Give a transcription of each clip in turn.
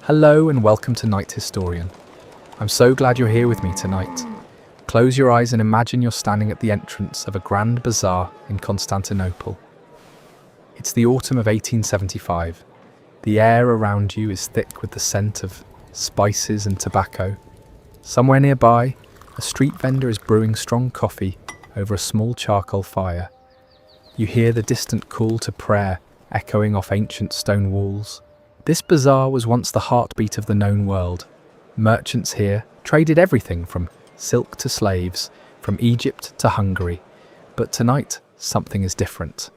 Hello and welcome to Night Historian. I'm so glad you're here with me tonight. Close your eyes and imagine you're standing at the entrance of a grand bazaar in Constantinople. It's the autumn of 1875. The air around you is thick with the scent of spices and tobacco. Somewhere nearby, a street vendor is brewing strong coffee over a small charcoal fire. You hear the distant call to prayer echoing off ancient stone walls. This bazaar was once the heartbeat of the known world. Merchants here traded everything from silk to slaves, from Egypt to Hungary. But tonight, something is different.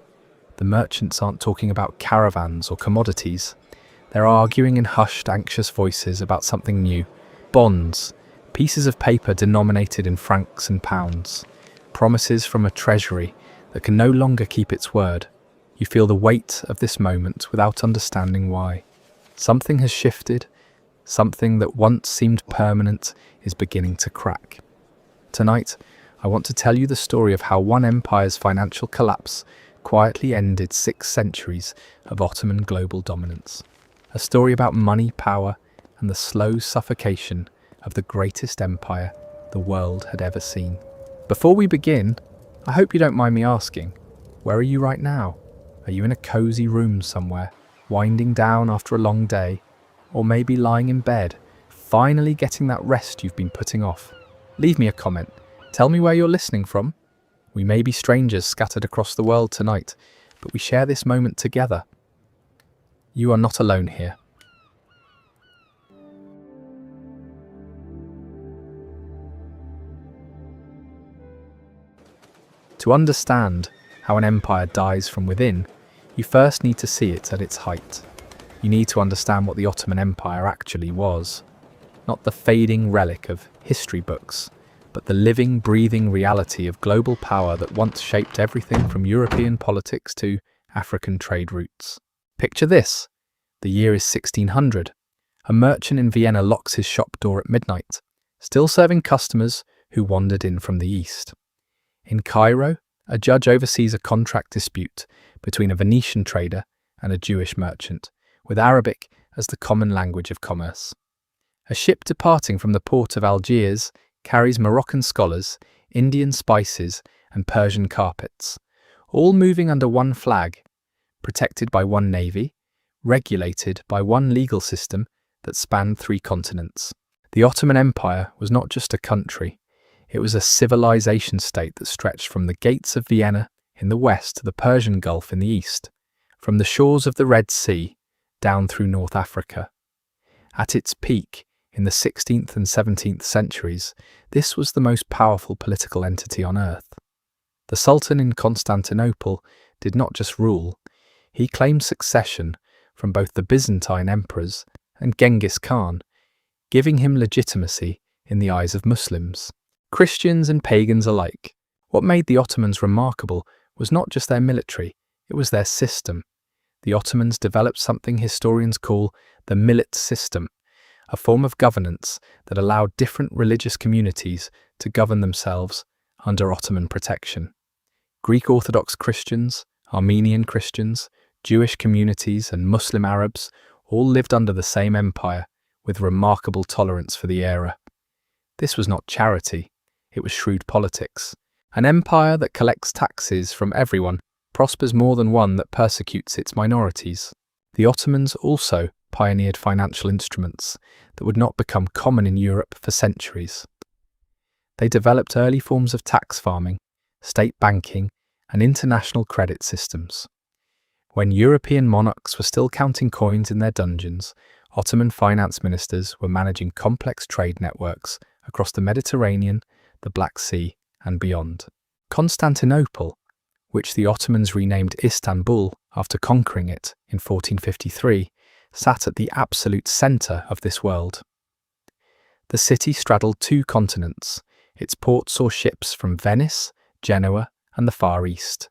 The merchants aren't talking about caravans or commodities. They're arguing in hushed, anxious voices about something new. Bonds, pieces of paper denominated in francs and pounds. Promises from a treasury that can no longer keep its word. You feel the weight of this moment without understanding why. Something has shifted. Something that once seemed permanent is beginning to crack. Tonight, I want to tell you the story of how one empire's financial collapse quietly ended 6 centuries of Ottoman global dominance. A story about money, power, and the slow suffocation of the greatest empire the world had ever seen. Before we begin, I hope you don't mind me asking, where are you right now? Are you in a cozy room somewhere, winding down after a long day? Or maybe lying in bed, finally getting that rest you've been putting off? Leave me a comment. Tell me where you're listening from. We may be strangers scattered across the world tonight, but we share this moment together. You are not alone here. To understand how an empire dies from within, you first need to see it at its height. You need to understand what the Ottoman Empire actually was. Not the fading relic of history books, but the living, breathing reality of global power that once shaped everything from European politics to African trade routes. Picture this. The year is 1600. A merchant in Vienna locks his shop door at midnight, still serving customers who wandered in from the east. In Cairo, a judge oversees a contract dispute between a Venetian trader and a Jewish merchant, with Arabic as the common language of commerce. A ship departing from the port of Algiers carries Moroccan scholars, Indian spices, and Persian carpets, all moving under one flag, protected by one navy, regulated by one legal system that spanned 3 continents. The Ottoman Empire was not just a country, it was a civilization state that stretched from the gates of Vienna in the west to the Persian Gulf in the east, from the shores of the Red Sea down through North Africa. At its peak, in the 16th and 17th centuries, this was the most powerful political entity on earth. The Sultan in Constantinople did not just rule, he claimed succession from both the Byzantine emperors and Genghis Khan, giving him legitimacy in the eyes of Muslims, Christians and pagans alike. What made the Ottomans remarkable was not just their military, it was their system. The Ottomans developed something historians call the millet system, a form of governance that allowed different religious communities to govern themselves under Ottoman protection. Greek Orthodox Christians, Armenian Christians, Jewish communities, and Muslim Arabs all lived under the same empire with remarkable tolerance for the era. This was not charity, it was shrewd politics. An empire that collects taxes from everyone prospers more than one that persecutes its minorities. The Ottomans also pioneered financial instruments that would not become common in Europe for centuries. They developed early forms of tax farming, state banking, and international credit systems. When European monarchs were still counting coins in their dungeons, Ottoman finance ministers were managing complex trade networks across the Mediterranean, the Black Sea, and beyond. Constantinople, which the Ottomans renamed Istanbul after conquering it in 1453, sat at the absolute centre of this world. The city straddled 2 continents. Its ports saw ships from Venice, Genoa, and the Far East.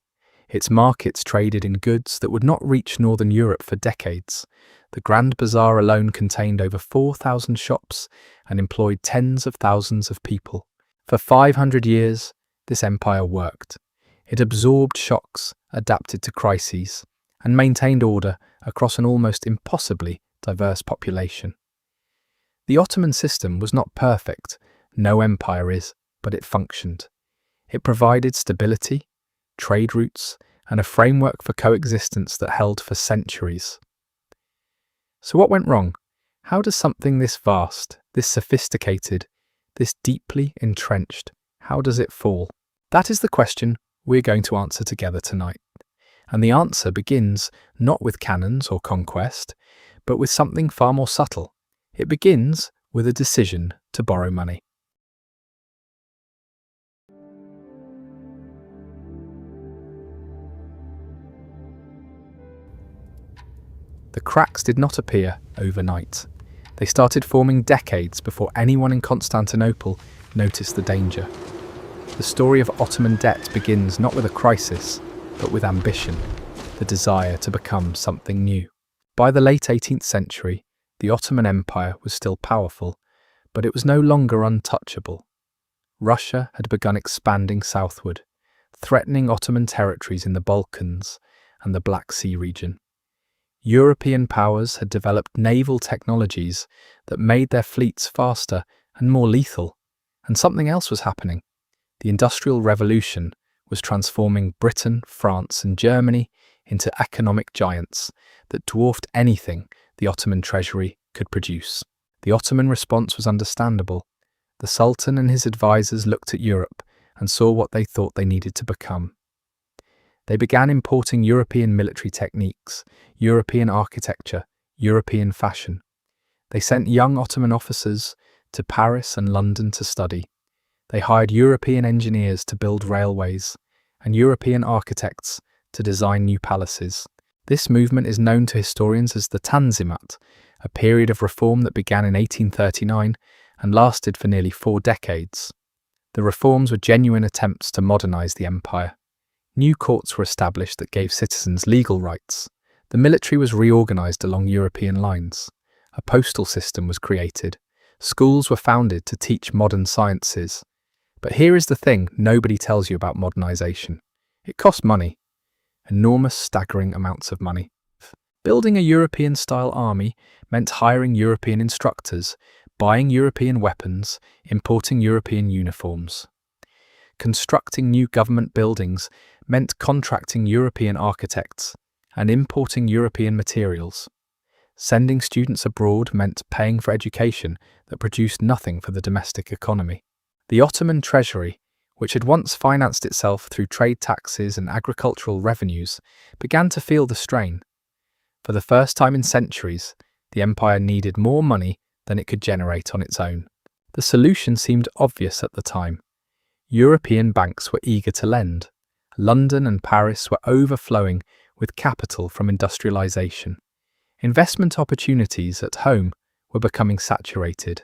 Its markets traded in goods that would not reach northern Europe for decades. The Grand Bazaar alone contained over 4,000 shops and employed tens of thousands of people. For 500 years, this empire worked. It absorbed shocks, adapted to crises, and maintained order across an almost impossibly diverse population. The Ottoman system was not perfect, no empire is, but it functioned. It provided stability, trade routes, and a framework for coexistence that held for centuries. So what went wrong? How does something this vast, this sophisticated, this deeply entrenched, how does it fall? That is the question we're going to answer together tonight. And the answer begins not with cannons or conquest, but with something far more subtle. It begins with a decision to borrow money. The cracks did not appear overnight. They started forming decades before anyone in Constantinople noticed the danger. The story of Ottoman debt begins not with a crisis, but with ambition, the desire to become something new. By the late 18th century, the Ottoman Empire was still powerful, but it was no longer untouchable. Russia had begun expanding southward, threatening Ottoman territories in the Balkans and the Black Sea region. European powers had developed naval technologies that made their fleets faster and more lethal, and something else was happening. The Industrial Revolution was transforming Britain, France, and Germany into economic giants that dwarfed anything the Ottoman treasury could produce. The Ottoman response was understandable. The Sultan and his advisors looked at Europe and saw what they thought they needed to become. They began importing European military techniques, European architecture, European fashion. They sent young Ottoman officers to Paris and London to study. They hired European engineers to build railways and European architects to design new palaces. This movement is known to historians as the Tanzimat, a period of reform that began in 1839 and lasted for nearly 4 decades. The reforms were genuine attempts to modernize the empire. New courts were established that gave citizens legal rights. The military was reorganized along European lines. A postal system was created. Schools were founded to teach modern sciences. But here is the thing nobody tells you about modernization. It cost money. Enormous, staggering amounts of money. Building a European-style army meant hiring European instructors, buying European weapons, importing European uniforms. Constructing new government buildings meant contracting European architects and importing European materials. Sending students abroad meant paying for education that produced nothing for the domestic economy. The Ottoman treasury, which had once financed itself through trade taxes and agricultural revenues, began to feel the strain. For the first time in centuries, the empire needed more money than it could generate on its own. The solution seemed obvious at the time. European banks were eager to lend. London and Paris were overflowing with capital from industrialization. Investment opportunities at home were becoming saturated.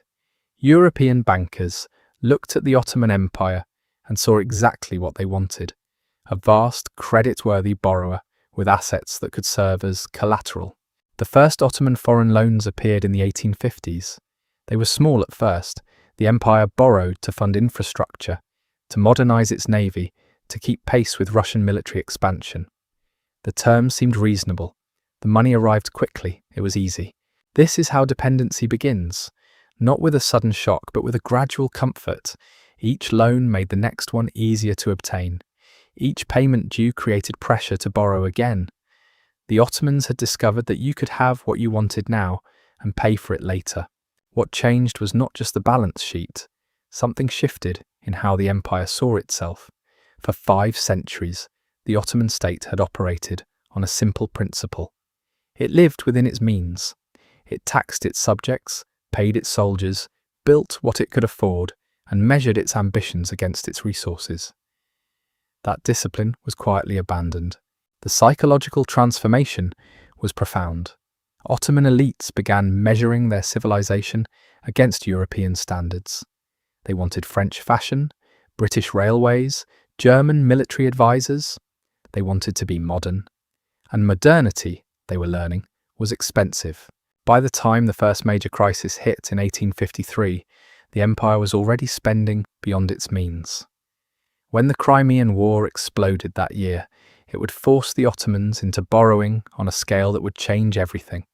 European bankers looked at the Ottoman Empire and saw exactly what they wanted: a vast, credit-worthy borrower with assets that could serve as collateral. The first Ottoman foreign loans appeared in the 1850s. They were small at first. The empire borrowed to fund infrastructure, to modernize its navy, to keep pace with Russian military expansion. The terms seemed reasonable. The money arrived quickly. It was easy. This is how dependency begins, not with a sudden shock, but with a gradual comfort. Each loan made the next one easier to obtain. Each payment due created pressure to borrow again. The Ottomans had discovered that you could have what you wanted now and pay for it later. What changed was not just the balance sheet. Something shifted in how the empire saw itself. For 5 centuries, the Ottoman state had operated on a simple principle. It lived within its means. It taxed its subjects, paid its soldiers, built what it could afford, and measured its ambitions against its resources. That discipline was quietly abandoned. The psychological transformation was profound. Ottoman elites began measuring their civilization against European standards. They wanted French fashion, British railways, German military advisors. They wanted to be modern. And modernity, they were learning, was expensive. By the time the first major crisis hit in 1853, the empire was already spending beyond its means. When the Crimean War exploded that year, it would force the Ottomans into borrowing on a scale that would change everything.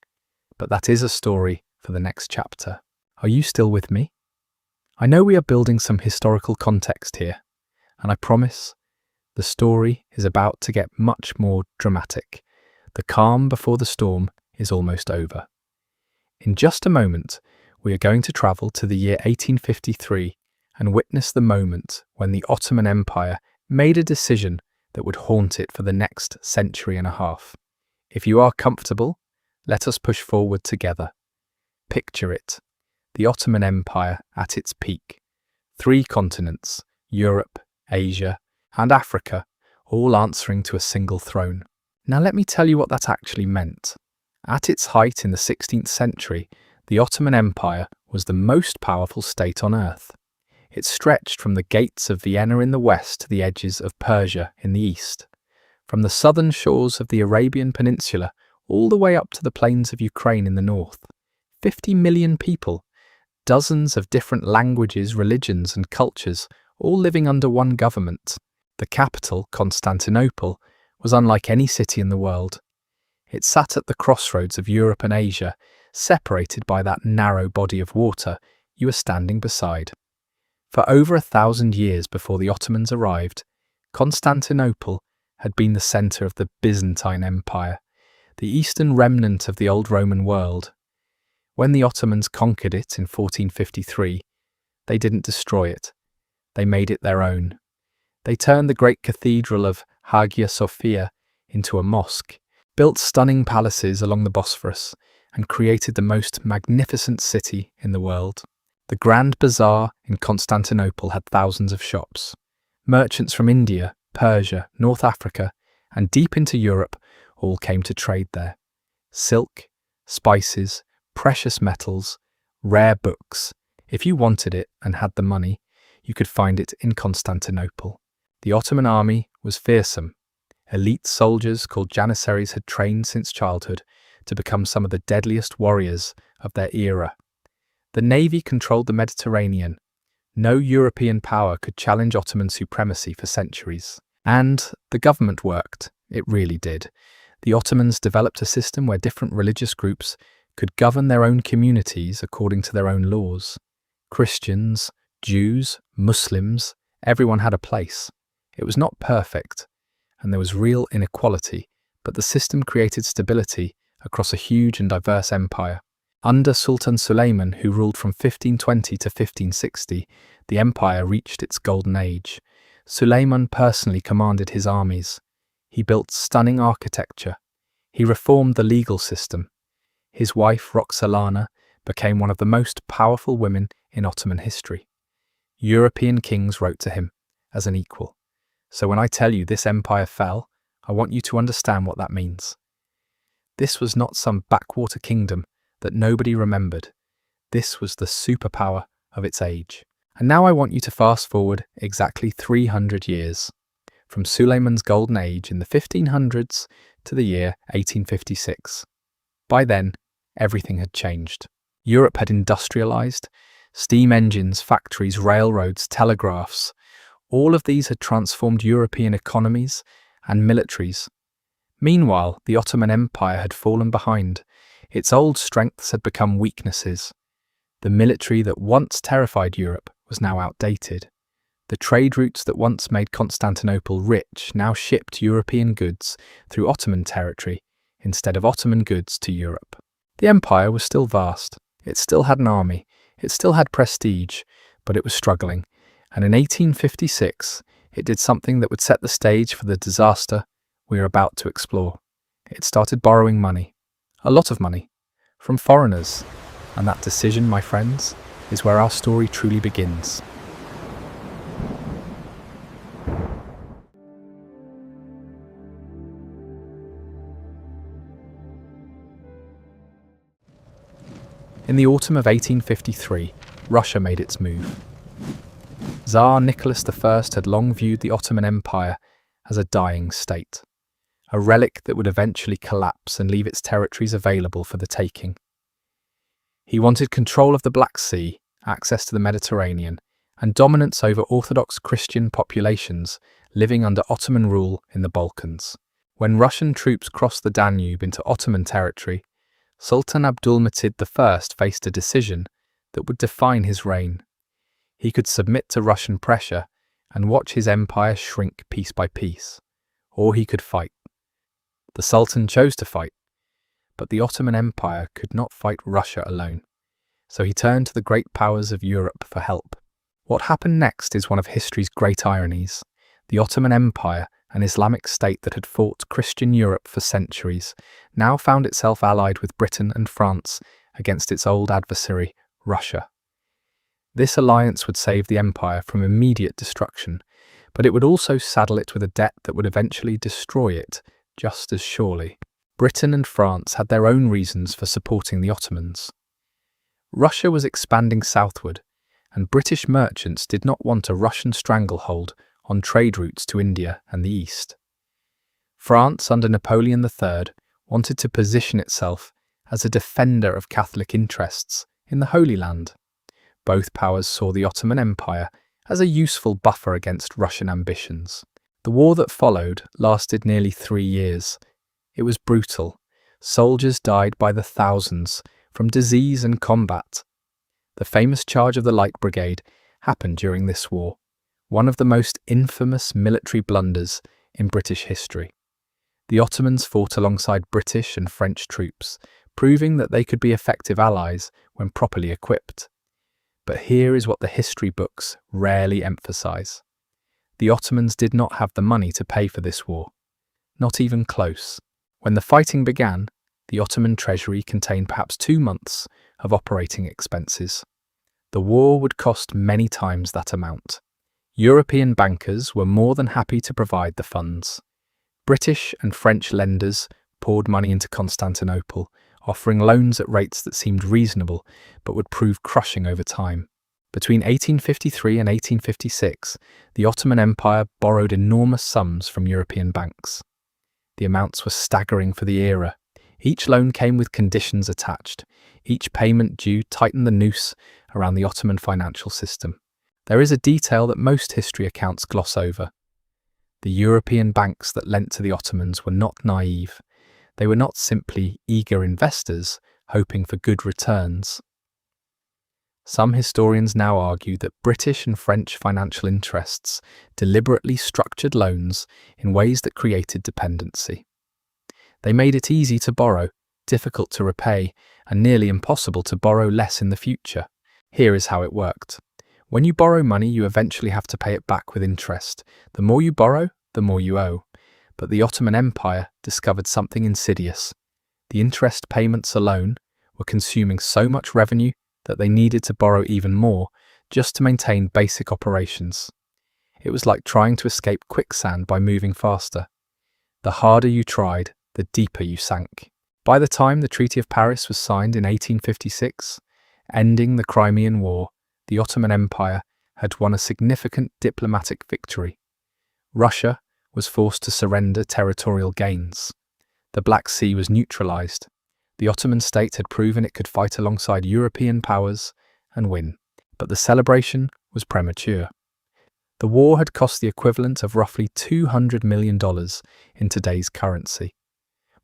But that is a story for the next chapter. Are you still with me? I know we are building some historical context here, and I promise the story is about to get much more dramatic. The calm before the storm is almost over. In just a moment, we are going to travel to the year 1853 and witness the moment when the Ottoman Empire made a decision that would haunt it for the next century and a half. If you are comfortable, let us push forward together. Picture it, the Ottoman Empire at its peak. 3 continents, Europe, Asia, and Africa, all answering to a single throne. Now let me tell you what that actually meant. At its height in the 16th century, the Ottoman Empire was the most powerful state on earth. It stretched from the gates of Vienna in the west to the edges of Persia in the east. From the southern shores of the Arabian Peninsula all the way up to the plains of Ukraine in the north. 50 million people, dozens of different languages, religions and cultures, all living under one government. The capital, Constantinople, was unlike any city in the world. It sat at the crossroads of Europe and Asia, separated by that narrow body of water you were standing beside. For over 1,000 years before the Ottomans arrived, Constantinople had been the centre of the Byzantine Empire, the eastern remnant of the old Roman world. When the Ottomans conquered it in 1453, they didn't destroy it. They made it their own. They turned the great cathedral of Hagia Sophia into a mosque, built stunning palaces along the Bosphorus, and created the most magnificent city in the world. The Grand Bazaar in Constantinople had thousands of shops. Merchants from India, Persia, North Africa, and deep into Europe all came to trade there. Silk, spices, precious metals, rare books. If you wanted it and had the money, you could find it in Constantinople. The Ottoman army was fearsome. Elite soldiers called janissaries had trained since childhood to become some of the deadliest warriors of their era. The navy controlled the Mediterranean. No European power could challenge Ottoman supremacy for centuries. And the government worked. It really did. The Ottomans developed a system where different religious groups could govern their own communities according to their own laws. Christians, Jews, Muslims, everyone had a place. It was not perfect, and there was real inequality, but the system created stability across a huge and diverse empire. Under Sultan Suleiman, who ruled from 1520 to 1560, the empire reached its golden age. Suleiman personally commanded his armies. He built stunning architecture. He reformed the legal system. His wife, Roxolana, became one of the most powerful women in Ottoman history. European kings wrote to him as an equal. So when I tell you this empire fell, I want you to understand what that means. This was not some backwater kingdom that nobody remembered. This was the superpower of its age. And now I want you to fast forward exactly 300 years, from Suleiman's golden age in the 1500s to the year 1856. By then, everything had changed. Europe had industrialized. Steam engines, factories, railroads, telegraphs. All of these had transformed European economies and militaries. Meanwhile, the Ottoman Empire had fallen behind. Its old strengths had become weaknesses. The military that once terrified Europe was now outdated. The trade routes that once made Constantinople rich now shipped European goods through Ottoman territory instead of Ottoman goods to Europe. The empire was still vast. It still had an army. It still had prestige, but it was struggling. And in 1856, it did something that would set the stage for the disaster we are about to explore. It started borrowing money. A lot of money. From foreigners. And that decision, my friends, is where our story truly begins. In the autumn of 1853, Russia made its move. Tsar Nicholas I had long viewed the Ottoman Empire as a dying state, a relic that would eventually collapse and leave its territories available for the taking. He wanted control of the Black Sea, access to the Mediterranean, and dominance over Orthodox Christian populations living under Ottoman rule in the Balkans. When Russian troops crossed the Danube into Ottoman territory, Sultan Abdulmajid I faced a decision that would define his reign. He could submit to Russian pressure and watch his empire shrink piece by piece, or he could fight. The Sultan chose to fight, but the Ottoman Empire could not fight Russia alone, so he turned to the great powers of Europe for help. What happened next is one of history's great ironies. The Ottoman Empire, an Islamic state that had fought Christian Europe for centuries, now found itself allied with Britain and France against its old adversary, Russia. This alliance would save the empire from immediate destruction, but it would also saddle it with a debt that would eventually destroy it just as surely. Britain and France had their own reasons for supporting the Ottomans. Russia was expanding southward, and British merchants did not want a Russian stranglehold on trade routes to India and the East. France, under Napoleon III, wanted to position itself as a defender of Catholic interests in the Holy Land. Both powers saw the Ottoman Empire as a useful buffer against Russian ambitions. The war that followed lasted nearly 3 years. It was brutal. Soldiers died by the thousands from disease and combat. The famous Charge of the Light Brigade happened during this war, one of the most infamous military blunders in British history. The Ottomans fought alongside British and French troops, proving that they could be effective allies when properly equipped. But here is what the history books rarely emphasize. The Ottomans did not have the money to pay for this war. Not even close. When the fighting began, the Ottoman treasury contained perhaps 2 months of operating expenses. The war would cost many times that amount. European bankers were more than happy to provide the funds. British and French lenders poured money into Constantinople, offering loans at rates that seemed reasonable but would prove crushing over time. Between 1853 and 1856, the Ottoman Empire borrowed enormous sums from European banks. The amounts were staggering for the era. Each loan came with conditions attached. Each payment due tightened the noose around the Ottoman financial system. There is a detail that most history accounts gloss over. The European banks that lent to the Ottomans were not naive. They were not simply eager investors hoping for good returns. Some historians now argue that British and French financial interests deliberately structured loans in ways that created dependency. They made it easy to borrow, difficult to repay, and nearly impossible to borrow less in the future. Here is how it worked. When you borrow money, you eventually have to pay it back with interest. The more you borrow, the more you owe. But the Ottoman Empire discovered something insidious. The interest payments alone were consuming so much revenue that they needed to borrow even more just to maintain basic operations. It was like trying to escape quicksand by moving faster. The harder you tried, the deeper you sank. By the time the Treaty of Paris was signed in 1856, ending the Crimean War, the Ottoman Empire had won a significant diplomatic victory. Russia was forced to surrender territorial gains. The Black Sea was neutralized. The Ottoman state had proven it could fight alongside European powers and win. But the celebration was premature. The war had cost the equivalent of roughly $200 million in today's currency.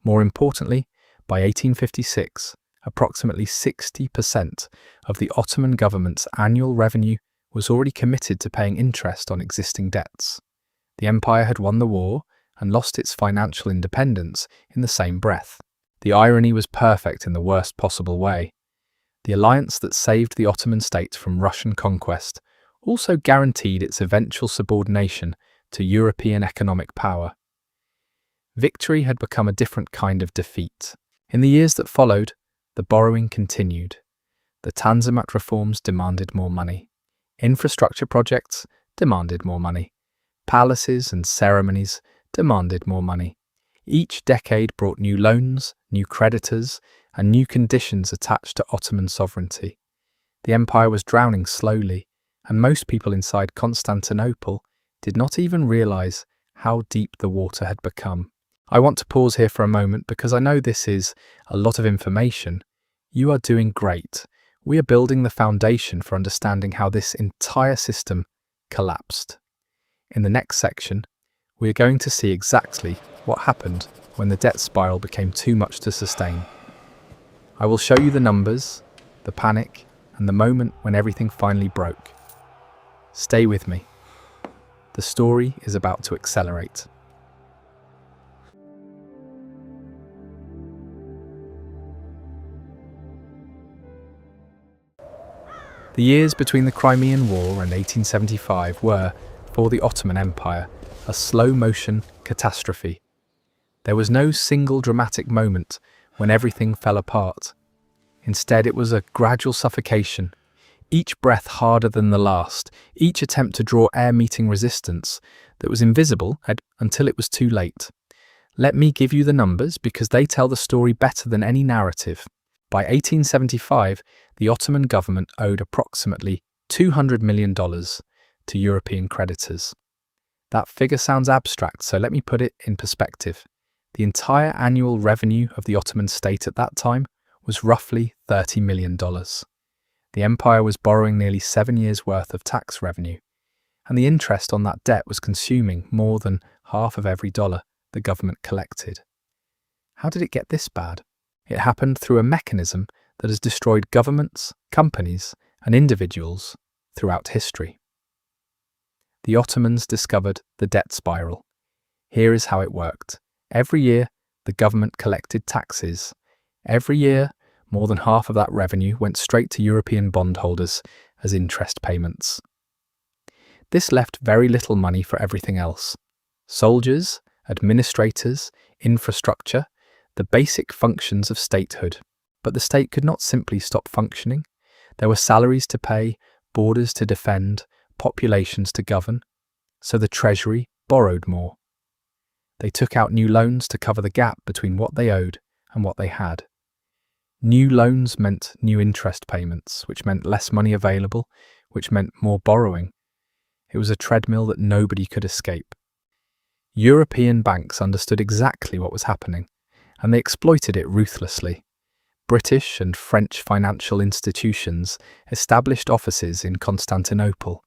More importantly, by 1856, approximately 60% of the Ottoman government's annual revenue was already committed to paying interest on existing debts. The empire had won the war and lost its financial independence in the same breath. The irony was perfect in the worst possible way. The alliance that saved the Ottoman state from Russian conquest also guaranteed its eventual subordination to European economic power. Victory had become a different kind of defeat. In the years that followed, the borrowing continued. The Tanzimat reforms demanded more money. Infrastructure projects demanded more money. Palaces and ceremonies demanded more money. Each decade brought new loans, new creditors, and new conditions attached to Ottoman sovereignty. The empire was drowning slowly, and most people inside Constantinople did not even realize how deep the water had become. I want to pause here for a moment because I know this is a lot of information. You are doing great. We are building the foundation for understanding how this entire system collapsed. In the next section, we are going to see exactly what happened when the debt spiral became too much to sustain. I will show you the numbers, the panic, and the moment when everything finally broke. Stay with me. The story is about to accelerate. The years between the Crimean War and 1875 were, for the Ottoman Empire, a slow-motion catastrophe. There was no single dramatic moment when everything fell apart. Instead, it was a gradual suffocation, each breath harder than the last, each attempt to draw air meeting resistance that was invisible until it was too late. Let me give you the numbers because they tell the story better than any narrative. By 1875, the Ottoman government owed approximately $200 million to European creditors. That figure sounds abstract, so let me put it in perspective. The entire annual revenue of the Ottoman state at that time was roughly $30 million. The empire was borrowing nearly 7 years' worth of tax revenue, and the interest on that debt was consuming more than half of every dollar the government collected. How did it get this bad? It happened through a mechanism that has destroyed governments, companies, and individuals throughout history. The Ottomans discovered the debt spiral. Here is how it worked. Every year, the government collected taxes. Every year, more than half of that revenue went straight to European bondholders as interest payments. This left very little money for everything else. Soldiers, administrators, infrastructure, the basic functions of statehood. But the state could not simply stop functioning. There were salaries to pay, borders to defend, populations to govern. So the treasury borrowed more. They took out new loans to cover the gap between what they owed and what they had. New loans meant new interest payments, which meant less money available, which meant more borrowing. It was a treadmill that nobody could escape. European banks understood exactly what was happening, and they exploited it ruthlessly. British and French financial institutions established offices in Constantinople.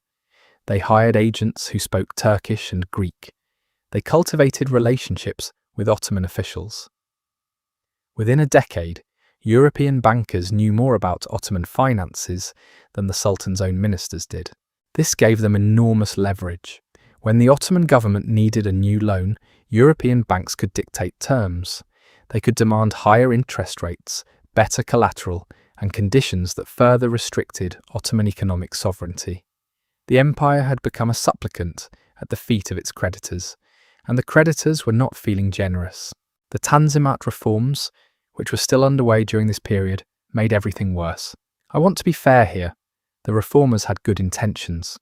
They hired agents who spoke Turkish and Greek. They cultivated relationships with Ottoman officials. Within a decade, European bankers knew more about Ottoman finances than the Sultan's own ministers did. This gave them enormous leverage. When the Ottoman government needed a new loan, European banks could dictate terms. They could demand higher interest rates, better collateral, and conditions that further restricted Ottoman economic sovereignty. The empire had become a supplicant at the feet of its creditors, and the creditors were not feeling generous. The Tanzimat reforms, which were still underway during this period, made everything worse. I want to be fair here. The reformers had good intentions.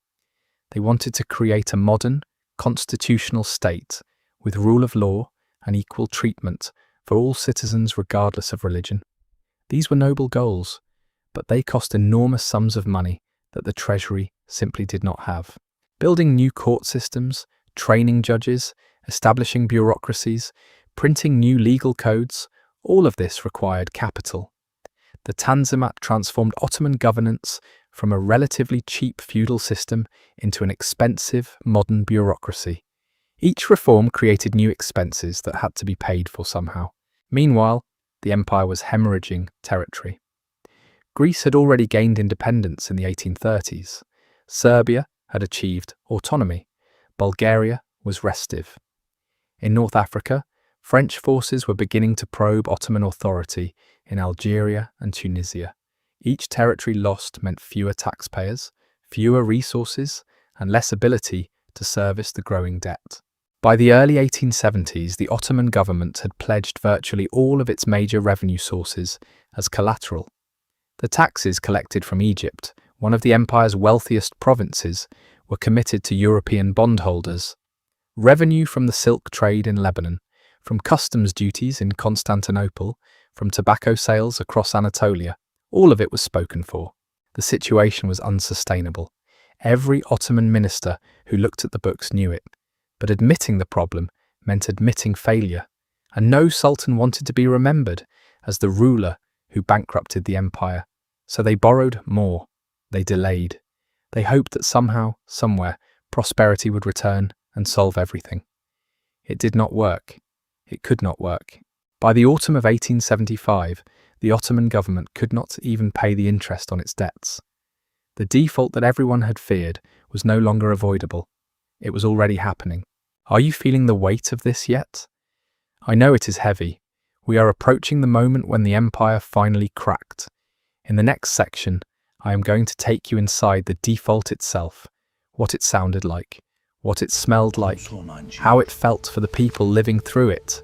They wanted to create a modern, constitutional state with rule of law and equal treatment for all citizens regardless of religion. These were noble goals, but they cost enormous sums of money that the treasury simply did not have. Building new court systems, training judges, establishing bureaucracies, printing new legal codes, all of this required capital. The Tanzimat transformed Ottoman governance from a relatively cheap feudal system into an expensive, modern bureaucracy. Each reform created new expenses that had to be paid for somehow. Meanwhile, the empire was hemorrhaging territory. Greece had already gained independence in the 1830s. Serbia had achieved autonomy. Bulgaria was restive. In North Africa, French forces were beginning to probe Ottoman authority in Algeria and Tunisia. Each territory lost meant fewer taxpayers, fewer resources, and less ability to service the growing debt. By the early 1870s, the Ottoman government had pledged virtually all of its major revenue sources as collateral. The taxes collected from Egypt, one of the empire's wealthiest provinces, were committed to European bondholders. Revenue from the silk trade in Lebanon, from customs duties in Constantinople, from tobacco sales across Anatolia, all of it was spoken for. The situation was unsustainable. Every Ottoman minister who looked at the books knew it, but admitting the problem meant admitting failure, and no sultan wanted to be remembered as the ruler who bankrupted the empire. So they borrowed more. They delayed. They hoped that somehow, somewhere, prosperity would return and solve everything. It did not work. It could not work. By the autumn of 1875, The Ottoman government could not even pay the interest on its debts. The default that everyone had feared was no longer avoidable. It was already happening. Are you feeling the weight of this yet? I know it is heavy. We are approaching the moment when the empire finally cracked. In the next section, I am going to take you inside the default itself, what it sounded like, what it smelled like, how it felt for the people living through it.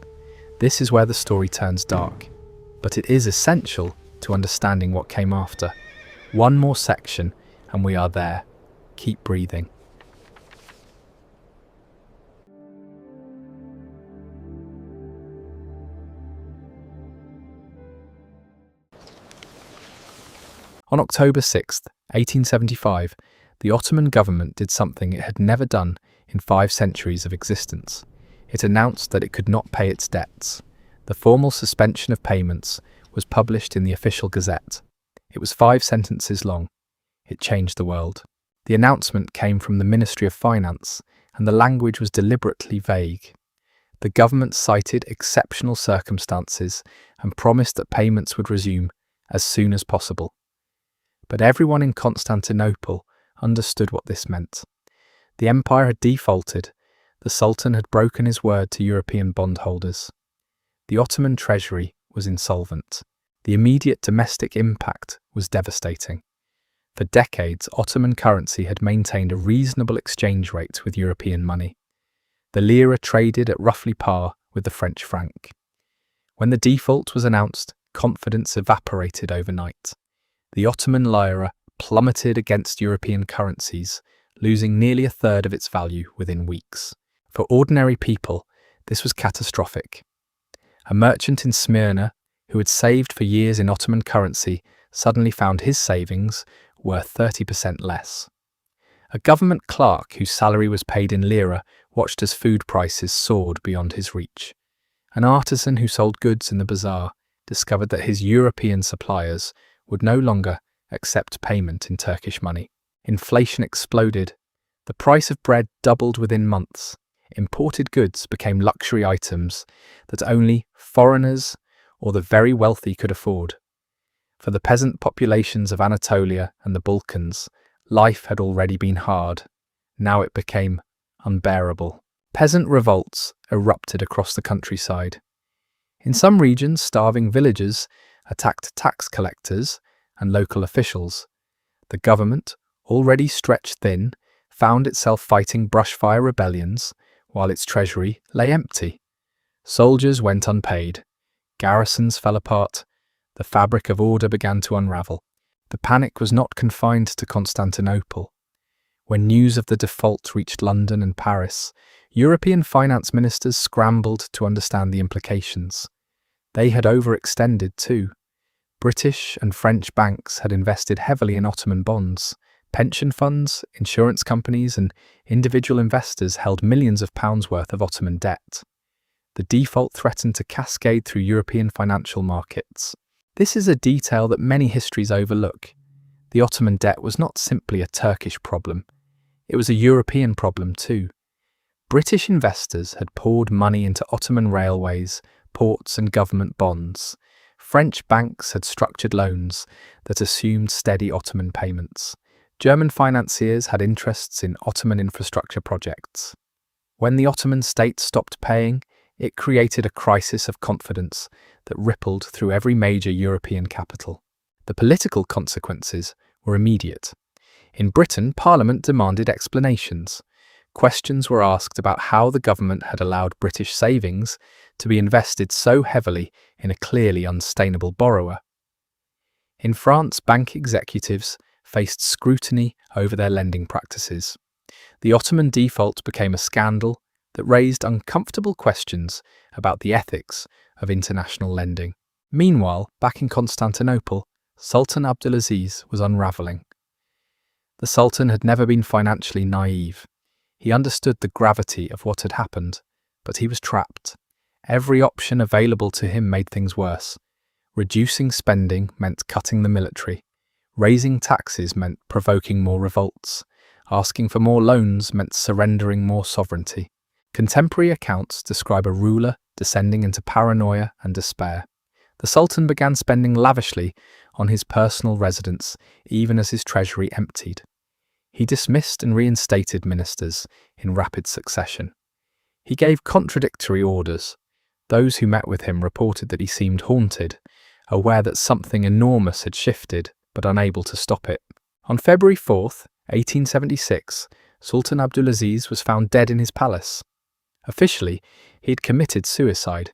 This is where the story turns dark, but it is essential to understanding what came after. One more section, and we are there. Keep breathing. On October 6, 1875, the Ottoman government did something it had never done in 5 centuries of existence. It announced that it could not pay its debts. The formal suspension of payments was published in the official gazette. It was 5 sentences long. It changed the world. The announcement came from the Ministry of Finance, and the language was deliberately vague. The government cited exceptional circumstances and promised that payments would resume as soon as possible. But everyone in Constantinople understood what this meant. The empire had defaulted. The Sultan had broken his word to European bondholders. The Ottoman treasury was insolvent. The immediate domestic impact was devastating. For decades, Ottoman currency had maintained a reasonable exchange rate with European money. The lira traded at roughly par with the French franc. When the default was announced, confidence evaporated overnight. The Ottoman lira plummeted against European currencies, losing nearly a third of its value within weeks. For ordinary people, this was catastrophic. A merchant in Smyrna, who had saved for years in Ottoman currency, suddenly found his savings worth 30% less. A government clerk whose salary was paid in lira watched as food prices soared beyond his reach. An artisan who sold goods in the Bazaar discovered that his European suppliers would no longer accept payment in Turkish money. Inflation exploded. The price of bread doubled within months. Imported goods became luxury items that only foreigners or the very wealthy could afford. For the peasant populations of Anatolia and the Balkans, life had already been hard. Now it became unbearable. Peasant revolts erupted across the countryside. In some regions, starving villagers attacked tax collectors and local officials. The government, already stretched thin, found itself fighting brushfire rebellions while its treasury lay empty. Soldiers went unpaid. Garrisons fell apart. The fabric of order began to unravel. The panic was not confined to Constantinople. When news of the default reached London and Paris, European finance ministers scrambled to understand the implications. They had overextended too. British and French banks had invested heavily in Ottoman bonds. Pension funds, insurance companies, and individual investors held millions of pounds worth of Ottoman debt. The default threatened to cascade through European financial markets. This is a detail that many histories overlook. The Ottoman debt was not simply a Turkish problem. It was a European problem too. British investors had poured money into Ottoman railways, ports, and government bonds. French banks had structured loans that assumed steady Ottoman payments. German financiers had interests in Ottoman infrastructure projects. When the Ottoman state stopped paying, it created a crisis of confidence that rippled through every major European capital. The political consequences were immediate. In Britain, Parliament demanded explanations. Questions were asked about how the government had allowed British savings to be invested so heavily in a clearly unsustainable borrower. In France, bank executives faced scrutiny over their lending practices. The Ottoman default became a scandal that raised uncomfortable questions about the ethics of international lending. Meanwhile, back in Constantinople, Sultan Abdulaziz was unraveling. The Sultan had never been financially naive. He understood the gravity of what had happened, but he was trapped. Every option available to him made things worse. Reducing spending meant cutting the military. Raising taxes meant provoking more revolts. Asking for more loans meant surrendering more sovereignty. Contemporary accounts describe a ruler descending into paranoia and despair. The Sultan began spending lavishly on his personal residence, even as his treasury emptied. He dismissed and reinstated ministers in rapid succession. He gave contradictory orders. Those who met with him reported that he seemed haunted, aware that something enormous had shifted, but unable to stop it. On February 4th, 1876, Sultan Abdulaziz was found dead in his palace. Officially, he had committed suicide.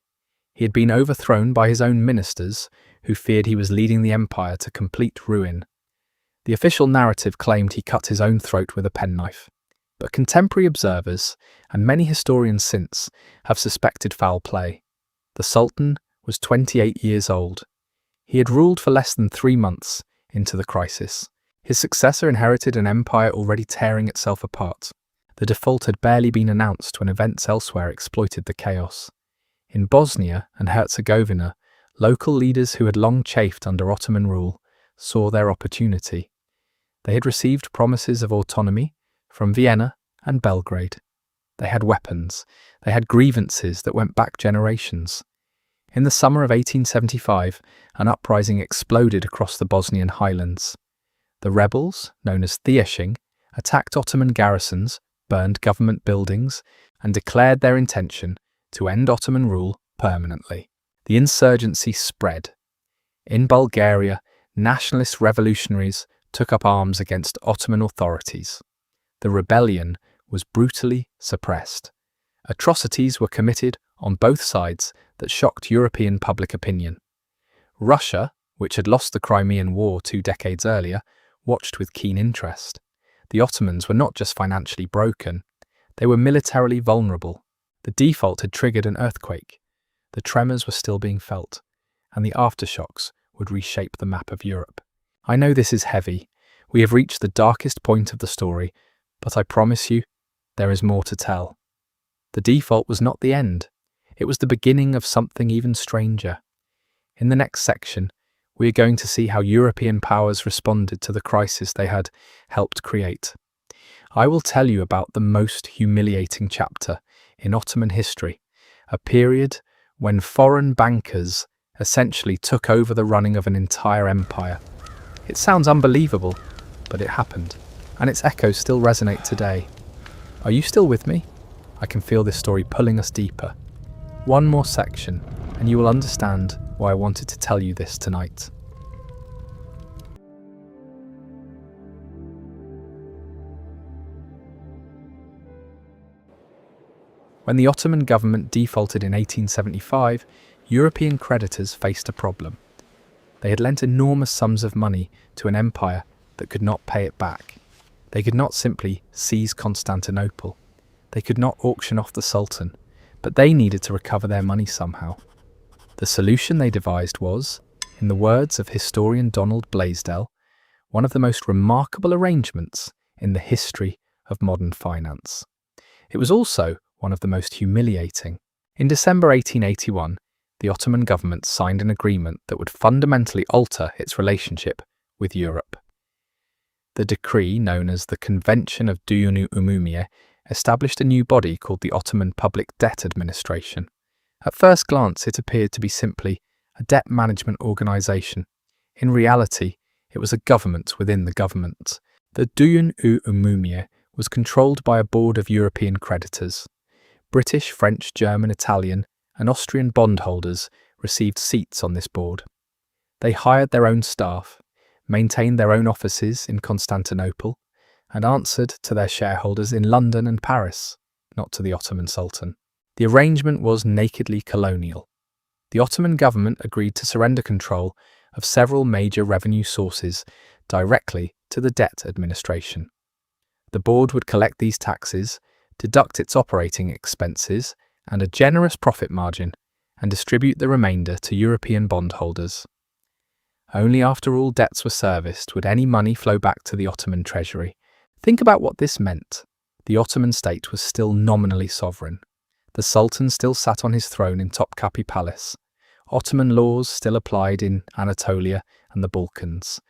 He had been overthrown by his own ministers, who feared he was leading the empire to complete ruin. The official narrative claimed he cut his own throat with a penknife, but contemporary observers, and many historians since, have suspected foul play. The Sultan was 28 years old. He had ruled for less than 3 months into the crisis. His successor inherited an empire already tearing itself apart. The default had barely been announced when events elsewhere exploited the chaos. In Bosnia and Herzegovina, local leaders who had long chafed under Ottoman rule saw their opportunity. They had received promises of autonomy from Vienna and Belgrade. They had weapons. They had grievances that went back generations. In the summer of 1875, an uprising exploded across the Bosnian highlands. The rebels, known as Theoshing, attacked Ottoman garrisons, burned government buildings, and declared their intention to end Ottoman rule permanently. The insurgency spread. In Bulgaria, nationalist revolutionaries took up arms against Ottoman authorities. The rebellion was brutally suppressed. Atrocities were committed on both sides that shocked European public opinion. Russia, which had lost the Crimean War 2 decades earlier, watched with keen interest. The Ottomans were not just financially broken, they were militarily vulnerable. The default had triggered an earthquake. The tremors were still being felt, and the aftershocks would reshape the map of Europe. I know this is heavy. We have reached the darkest point of the story, but I promise you, there is more to tell. The default was not the end. It was the beginning of something even stranger. In the next section, we are going to see how European powers responded to the crisis they had helped create. I will tell you about the most humiliating chapter in Ottoman history, a period when foreign bankers essentially took over the running of an entire empire. It sounds unbelievable, but it happened, and its echoes still resonate today. Are you still with me? I can feel this story pulling us deeper. One more section, and you will understand why I wanted to tell you this tonight. When the Ottoman government defaulted in 1875, European creditors faced a problem. They had lent enormous sums of money to an empire that could not pay it back. They could not simply seize Constantinople. They could not auction off the Sultan, but they needed to recover their money somehow. The solution they devised was, in the words of historian Donald Blaisdell, one of the most remarkable arrangements in the history of modern finance. It was also one of the most humiliating. In December 1881, the Ottoman government signed an agreement that would fundamentally alter its relationship with Europe. The decree, known as the Convention of Düyün-i Umumiye, established a new body called the Ottoman Public Debt Administration. At first glance, it appeared to be simply a debt management organisation. In reality, it was a government within the government. The Düyün-i Umumiye was controlled by a board of European creditors. British, French, German, Italian, and Austrian bondholders received seats on this board. They hired their own staff, maintained their own offices in Constantinople, and answered to their shareholders in London and Paris, not to the Ottoman Sultan. The arrangement was nakedly colonial. The Ottoman government agreed to surrender control of several major revenue sources directly to the debt administration. The board would collect these taxes, deduct its operating expenses and a generous profit margin, and distribute the remainder to European bondholders. Only after all debts were serviced would any money flow back to the Ottoman treasury. Think about what this meant. The Ottoman state was still nominally sovereign. The Sultan still sat on his throne in Topkapi Palace. Ottoman laws still applied in Anatolia and the Balkans.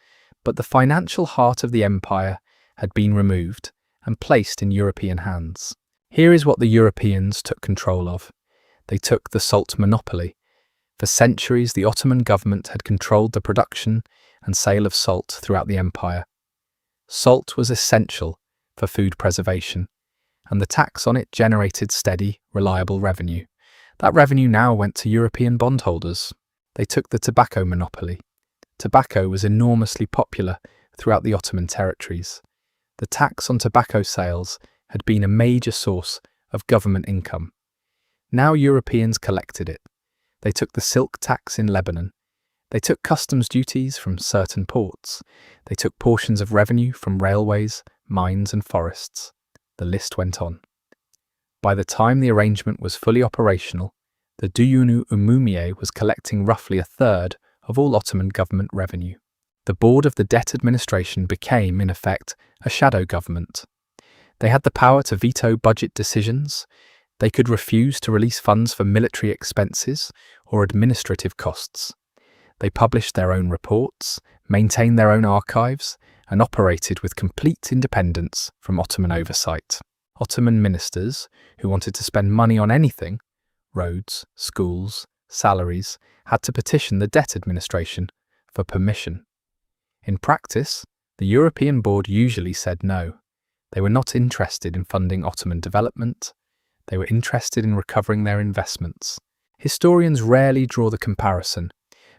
But the financial heart of the empire had been removed and placed in European hands. Here is what the Europeans took control of. They took the salt monopoly. For centuries, the Ottoman government had controlled the production and sale of salt throughout the empire. Salt was essential for food preservation, and the tax on it generated steady, reliable revenue. That revenue now went to European bondholders. They took the tobacco monopoly. Tobacco was enormously popular throughout the Ottoman territories. The tax on tobacco sales had been a major source of government income. Now Europeans collected it. They took the silk tax in Lebanon. They took customs duties from certain ports. They took portions of revenue from railways, mines and forests. The list went on. By the time the arrangement was fully operational, the Duyunu Umumiye was collecting roughly a third of all Ottoman government revenue. The board of the debt administration became, in effect, a shadow government. They had the power to veto budget decisions. They could refuse to release funds for military expenses or administrative costs. They published their own reports, maintained their own archives, and operated with complete independence from Ottoman oversight. Ottoman ministers, who wanted to spend money on anything, roads, schools, salaries, had to petition the debt administration for permission. In practice, the European board usually said no. They were not interested in funding Ottoman development. They were interested in recovering their investments. Historians rarely draw the comparison,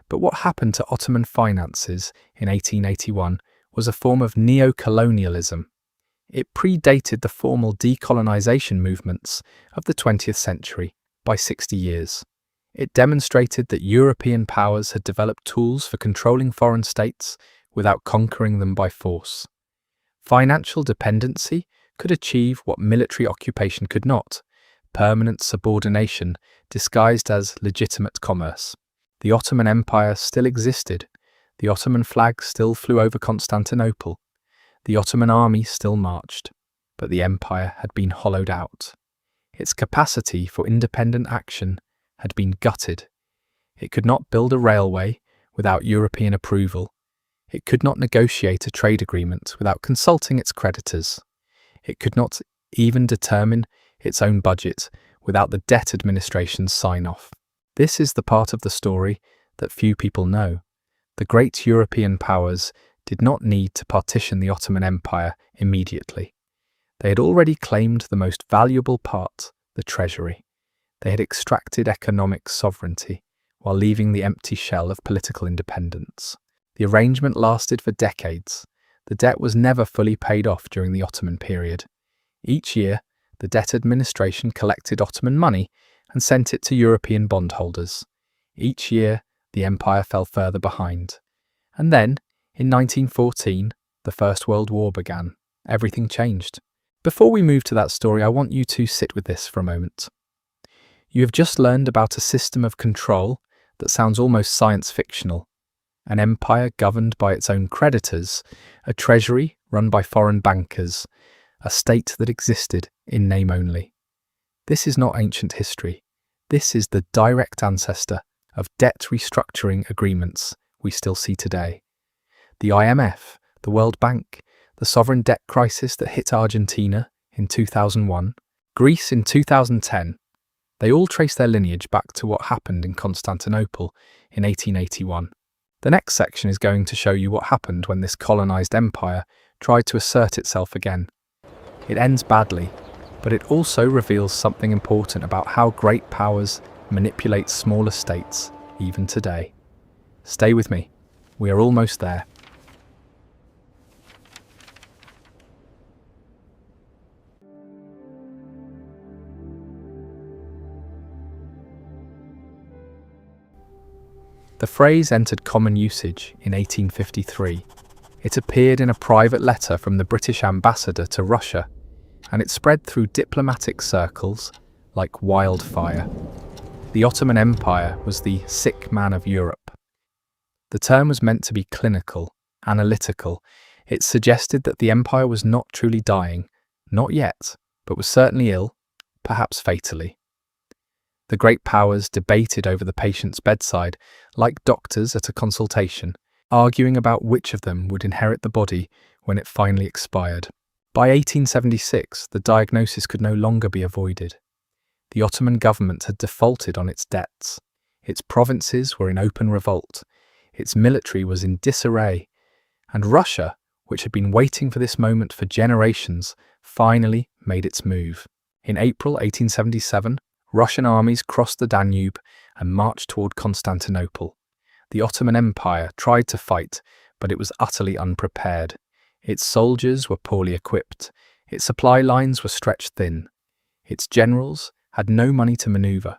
but what happened to Ottoman finances in 1881 was a form of neo-colonialism. It predated the formal decolonization movements of the 20th century by 60 years. It demonstrated that European powers had developed tools for controlling foreign states without conquering them by force. Financial dependency could achieve what military occupation could not: permanent subordination disguised as legitimate commerce. The Ottoman Empire still existed. The Ottoman flag still flew over Constantinople. The Ottoman army still marched. But the empire had been hollowed out. Its capacity for independent action had been gutted. It could not build a railway without European approval. It could not negotiate a trade agreement without consulting its creditors. It could not even determine its own budget without the debt administration's sign-off. This is the part of the story that few people know. The great European powers did not need to partition the Ottoman Empire immediately. They had already claimed the most valuable part, the treasury. They had extracted economic sovereignty while leaving the empty shell of political independence. The arrangement lasted for decades. The debt was never fully paid off during the Ottoman period. Each year, the debt administration collected Ottoman money and sent it to European bondholders. Each year, the empire fell further behind. And then, in 1914, the First World War began. Everything changed. Before we move to that story, I want you to sit with this for a moment. You have just learned about a system of control that sounds almost science fictional. An empire governed by its own creditors, a treasury run by foreign bankers, a state that existed in name only. This is not ancient history. This is the direct ancestor of debt restructuring agreements we still see today. The IMF, the World Bank, the sovereign debt crisis that hit Argentina in 2001, Greece in 2010, they all trace their lineage back to what happened in Constantinople in 1881. The next section is going to show you what happened when this colonized empire tried to assert itself again. It ends badly, but it also reveals something important about how great powers manipulate smaller states even today. Stay with me. We are almost there. The phrase entered common usage in 1853. It appeared in a private letter from the British ambassador to Russia, and it spread through diplomatic circles like wildfire. The Ottoman Empire was the sick man of Europe. The term was meant to be clinical, analytical. It suggested that the empire was not truly dying, not yet, but was certainly ill, perhaps fatally. The great powers debated over the patient's bedside, like doctors at a consultation, arguing about which of them would inherit the body when it finally expired. By 1876, the diagnosis could no longer be avoided. The Ottoman government had defaulted on its debts. Its provinces were in open revolt. Its military was in disarray. And Russia, which had been waiting for this moment for generations, finally made its move. In April 1877, Russian armies crossed the Danube and marched toward Constantinople. The Ottoman Empire tried to fight, but it was utterly unprepared. Its soldiers were poorly equipped. Its supply lines were stretched thin. Its generals had no money to maneuver.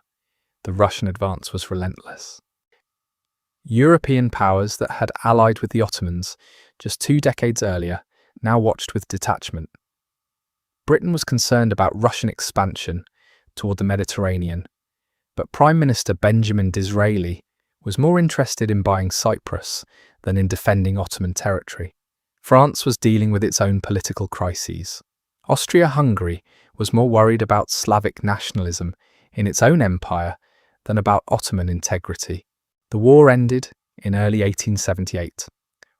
The Russian advance was relentless. European powers that had allied with the Ottomans just 2 decades earlier now watched with detachment. Britain was concerned about Russian expansion toward the Mediterranean, but Prime Minister Benjamin Disraeli was more interested in buying Cyprus than in defending Ottoman territory. France was dealing with its own political crises. Austria-Hungary was more worried about Slavic nationalism in its own empire than about Ottoman integrity. The war ended in early 1878.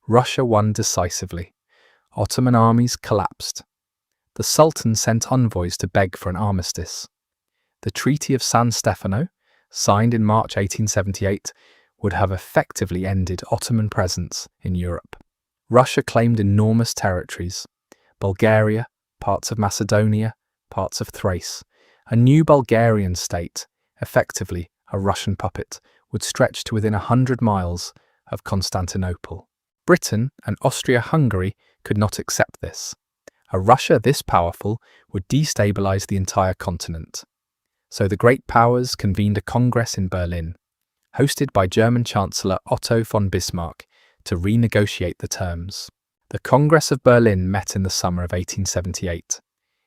Russia won decisively. Ottoman armies collapsed. The Sultan sent envoys to beg for an armistice. The Treaty of San Stefano, signed in March 1878, would have effectively ended Ottoman presence in Europe. Russia claimed enormous territories: Bulgaria, parts of Macedonia, parts of Thrace. A new Bulgarian state, effectively a Russian puppet, would stretch to within 100 miles of Constantinople. Britain and Austria-Hungary could not accept this. A Russia this powerful would destabilize the entire continent. So the great powers convened a congress in Berlin, hosted by German Chancellor Otto von Bismarck, to renegotiate the terms. The Congress of Berlin met in the summer of 1878.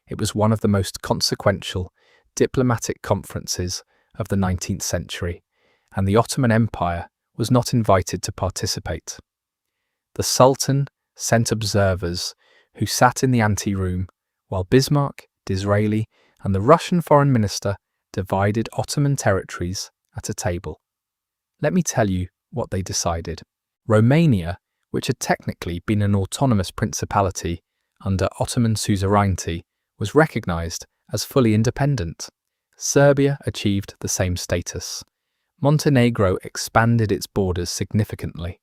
It was one of the most consequential diplomatic conferences of the 19th century, and the Ottoman Empire was not invited to participate. The Sultan sent observers who sat in the anteroom, while Bismarck, Disraeli, and the Russian foreign minister divided Ottoman territories at a table. Let me tell you what they decided. Romania, which had technically been an autonomous principality under Ottoman suzerainty, was recognized as fully independent. Serbia achieved the same status. Montenegro expanded its borders significantly.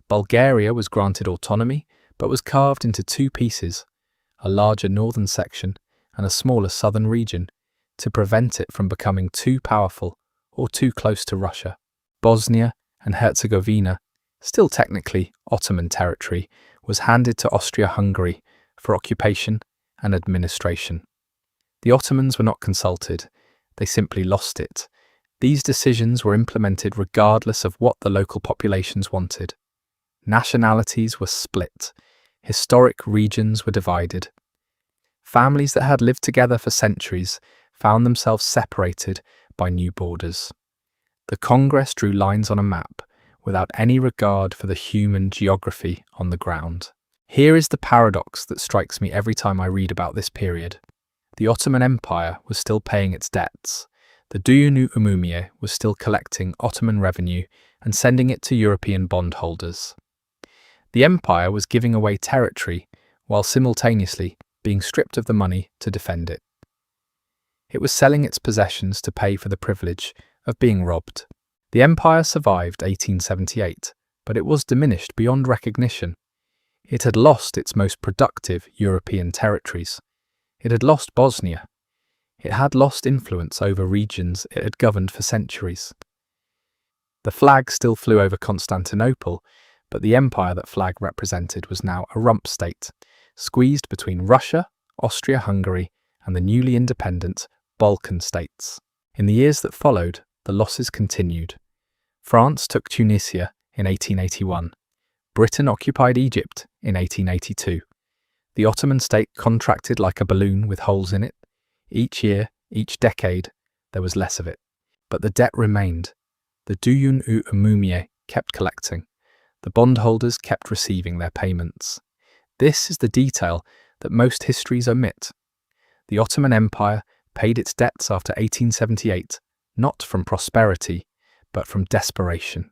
Bulgaria was granted autonomy, but was carved into 2 pieces, a larger northern section and a smaller southern region, to prevent it from becoming too powerful or too close to Russia. Bosnia and Herzegovina, still technically Ottoman territory, was handed to Austria-Hungary for occupation and administration. The Ottomans were not consulted, they simply lost it. These decisions were implemented regardless of what the local populations wanted. Nationalities were split. Historic regions were divided. Families that had lived together for centuries found themselves separated by new borders. The Congress drew lines on a map without any regard for the human geography on the ground. Here is the paradox that strikes me every time I read about this period. The Ottoman Empire was still paying its debts. The Duyunu Umumiye was still collecting Ottoman revenue and sending it to European bondholders. The empire was giving away territory while simultaneously being stripped of the money to defend it. It was selling its possessions to pay for the privilege of being robbed. The empire survived 1878, but it was diminished beyond recognition. It had lost its most productive European territories. It had lost Bosnia. It had lost influence over regions it had governed for centuries. The flag still flew over Constantinople, but the empire that flag represented was now a rump state, squeezed between Russia, Austria-Hungary, and the newly independent Balkan states. In the years that followed, the losses continued. France took Tunisia in 1881. Britain occupied Egypt in 1882. The Ottoman state contracted like a balloon with holes in it. Each year, each decade, there was less of it. But the debt remained. The Duyunu Umumiye kept collecting. The bondholders kept receiving their payments. This is the detail that most histories omit. The Ottoman Empire paid its debts after 1878, not from prosperity, but from desperation.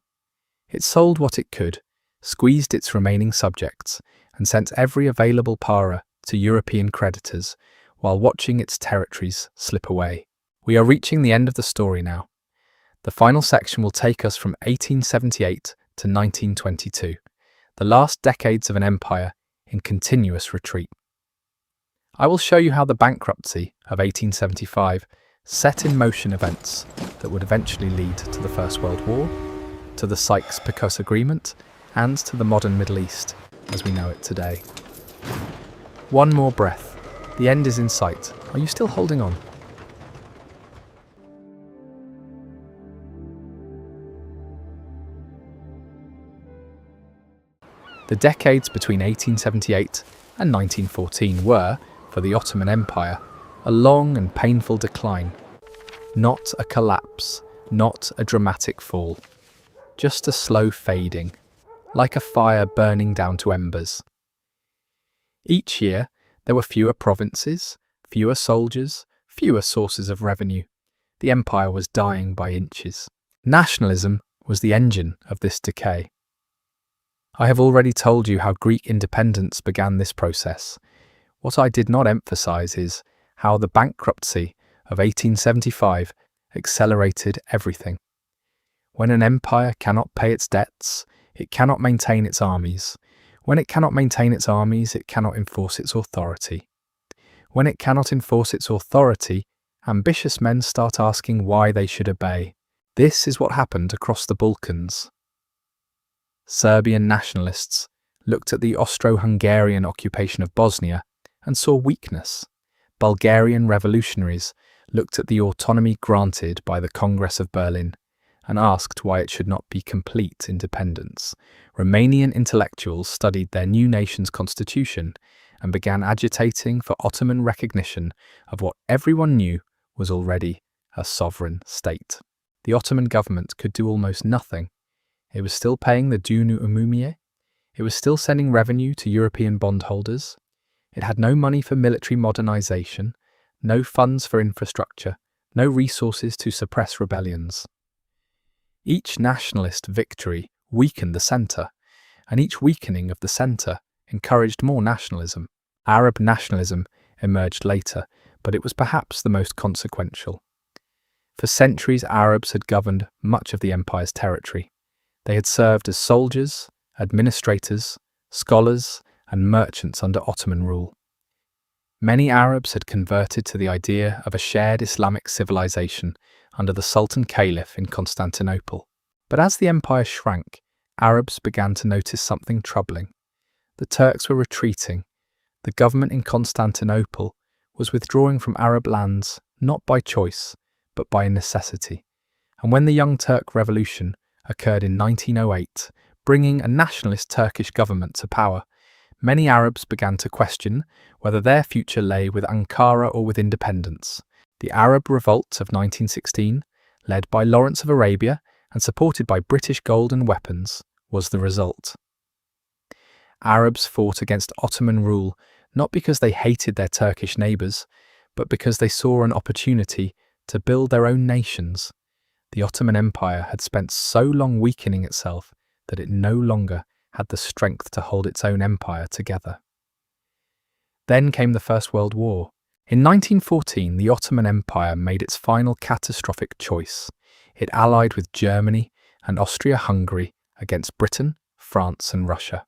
It sold what it could, squeezed its remaining subjects, and sent every available para to European creditors while watching its territories slip away. We are reaching the end of the story now. The final section will take us from 1878 to 1922, the last decades of an empire in continuous retreat. I will show you how the bankruptcy of 1875 set in motion events that would eventually lead to the First World War, to the Sykes-Picot Agreement, and to the modern Middle East as we know it today. One more breath. The end is in sight. Are you still holding on? The decades between 1878 and 1914 were, for the Ottoman Empire, a long and painful decline. Not a collapse, not a dramatic fall. Just a slow fading, like a fire burning down to embers. Each year, there were fewer provinces, fewer soldiers, fewer sources of revenue. The empire was dying by inches. Nationalism was the engine of this decay. I have already told you how Greek independence began this process. What I did not emphasize is how the bankruptcy of 1875 accelerated everything. When an empire cannot pay its debts, it cannot maintain its armies. When it cannot maintain its armies, it cannot enforce its authority. When it cannot enforce its authority, ambitious men start asking why they should obey. This is what happened across the Balkans. Serbian nationalists looked at the Austro-Hungarian occupation of Bosnia and saw weakness. Bulgarian revolutionaries looked at the autonomy granted by the Congress of Berlin and asked why it should not be complete independence. Romanian intellectuals studied their new nation's constitution and began agitating for Ottoman recognition of what everyone knew was already a sovereign state. The Ottoman government could do almost nothing. It was still paying the dunu umumiye. It was still sending revenue to European bondholders. It had no money for military modernization, no funds for infrastructure, no resources to suppress rebellions. Each nationalist victory weakened the centre, and each weakening of the centre encouraged more nationalism. Arab nationalism emerged later, but it was perhaps the most consequential. For centuries, Arabs had governed much of the empire's territory. They had served as soldiers, administrators, scholars, and merchants under Ottoman rule. Many Arabs had converted to the idea of a shared Islamic civilization under the Sultan Caliph in Constantinople. But as the empire shrank, Arabs began to notice something troubling. The Turks were retreating. The government in Constantinople was withdrawing from Arab lands not by choice, but by necessity. And when the Young Turk Revolution occurred in 1908, bringing a nationalist Turkish government to power, many Arabs began to question whether their future lay with Ankara or with independence. The Arab Revolt of 1916, led by Lawrence of Arabia and supported by British gold and weapons, was the result. Arabs fought against Ottoman rule not because they hated their Turkish neighbours, but because they saw an opportunity to build their own nations. The Ottoman Empire had spent so long weakening itself that it no longer had the strength to hold its own empire together. Then came the First World War. In 1914, the Ottoman Empire made its final catastrophic choice. It allied with Germany and Austria-Hungary against Britain, France, and Russia.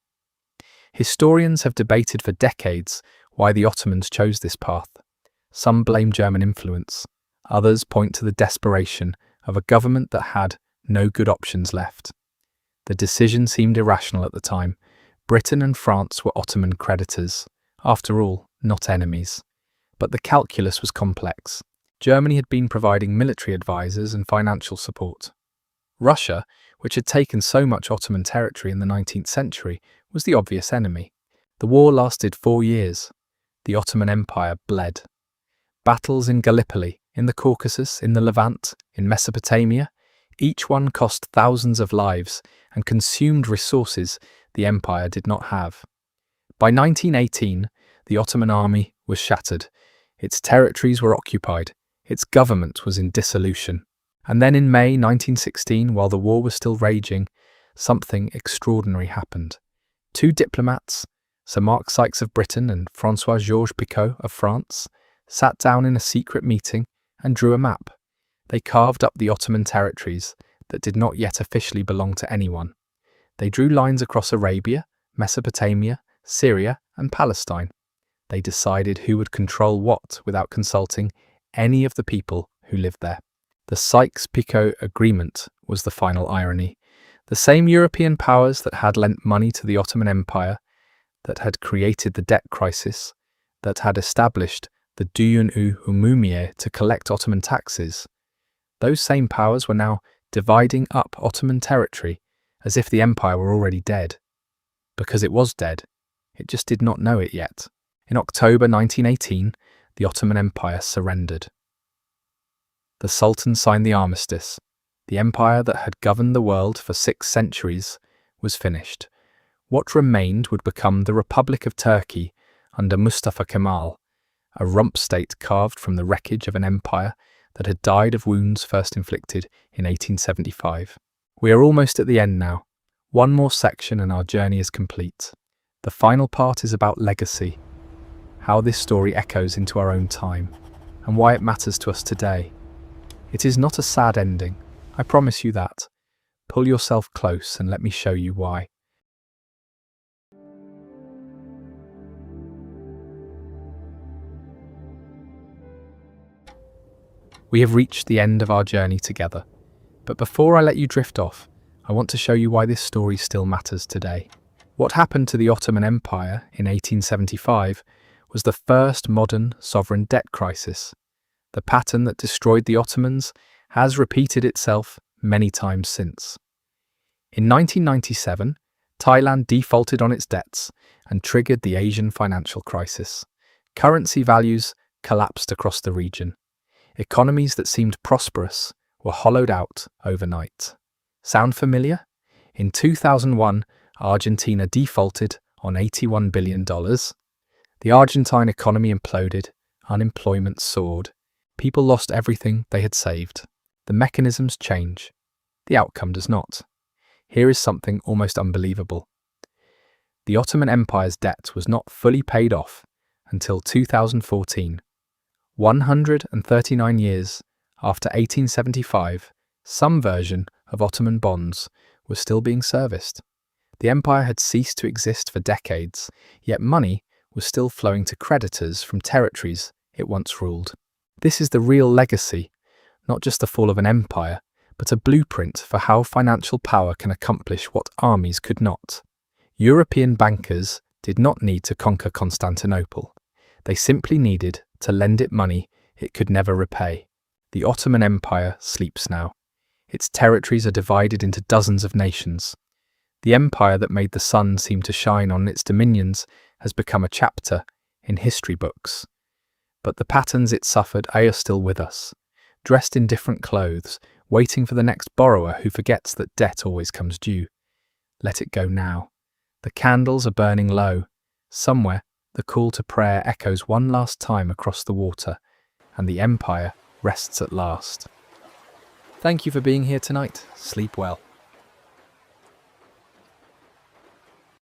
Historians have debated for decades why the Ottomans chose this path. Some blame German influence. Others point to the desperation of a government that had no good options left. The decision seemed irrational at the time. Britain and France were Ottoman creditors, after all, not enemies. But the calculus was complex. Germany had been providing military advisors and financial support. Russia, which had taken so much Ottoman territory in the 19th century, was the obvious enemy. The war lasted 4 years. The Ottoman Empire bled. Battles in Gallipoli, in the Caucasus, in the Levant, in Mesopotamia, each one cost thousands of lives and consumed resources the empire did not have. By 1918, the Ottoman army was shattered. Its territories were occupied. Its government was in dissolution. And then in May 1916, while the war was still raging, something extraordinary happened. 2 diplomats, Sir Mark Sykes of Britain and François-Georges Picot of France, sat down in a secret meeting and drew a map. They carved up the Ottoman territories that did not yet officially belong to anyone. They drew lines across Arabia, Mesopotamia, Syria, and Palestine. They decided who would control what without consulting any of the people who lived there. The Sykes-Picot Agreement was the final irony. The same European powers that had lent money to the Ottoman Empire, that had created the debt crisis, that had established the Düyün-ü Umumiye to collect Ottoman taxes, those same powers were now dividing up Ottoman territory as if the empire were already dead. Because it was dead, it just did not know it yet. In October 1918, the Ottoman Empire surrendered. The Sultan signed the armistice. The empire that had governed the world for 6 centuries was finished. What remained would become the Republic of Turkey under Mustafa Kemal, a rump state carved from the wreckage of an empire that had died of wounds first inflicted in 1875. We are almost at the end now. One more section and our journey is complete. The final part is about legacy, how this story echoes into our own time, and why it matters to us today. It is not a sad ending, I promise you that. Pull yourself close and let me show you why. We have reached the end of our journey together, but before I let you drift off, I want to show you why this story still matters today. What happened to the Ottoman Empire in 1875 was the first modern sovereign debt crisis. The pattern that destroyed the Ottomans has repeated itself many times since. In 1997, Thailand defaulted on its debts and triggered the Asian financial crisis. Currency values collapsed across the region. Economies that seemed prosperous were hollowed out overnight. Sound familiar? In 2001, Argentina defaulted on $81 billion. The Argentine economy imploded, unemployment soared. People lost everything they had saved. The mechanisms change. The outcome does not. Here is something almost unbelievable. The Ottoman Empire's debt was not fully paid off until 2014. 139 years after 1875, some version of Ottoman bonds was still being serviced. The empire had ceased to exist for decades, yet money was still flowing to creditors from territories it once ruled. This is the real legacy, not just the fall of an empire, but a blueprint for how financial power can accomplish what armies could not. European bankers did not need to conquer Constantinople. They simply needed to lend it money it could never repay. The Ottoman Empire sleeps now. Its territories are divided into dozens of nations. The empire that made the sun seem to shine on its dominions has become a chapter in history books. But the patterns it suffered are still with us, dressed in different clothes, waiting for the next borrower who forgets that debt always comes due. Let it go now. The candles are burning low. Somewhere, the call to prayer echoes one last time across the water, and the empire rests at last. Thank you for being here tonight. Sleep well.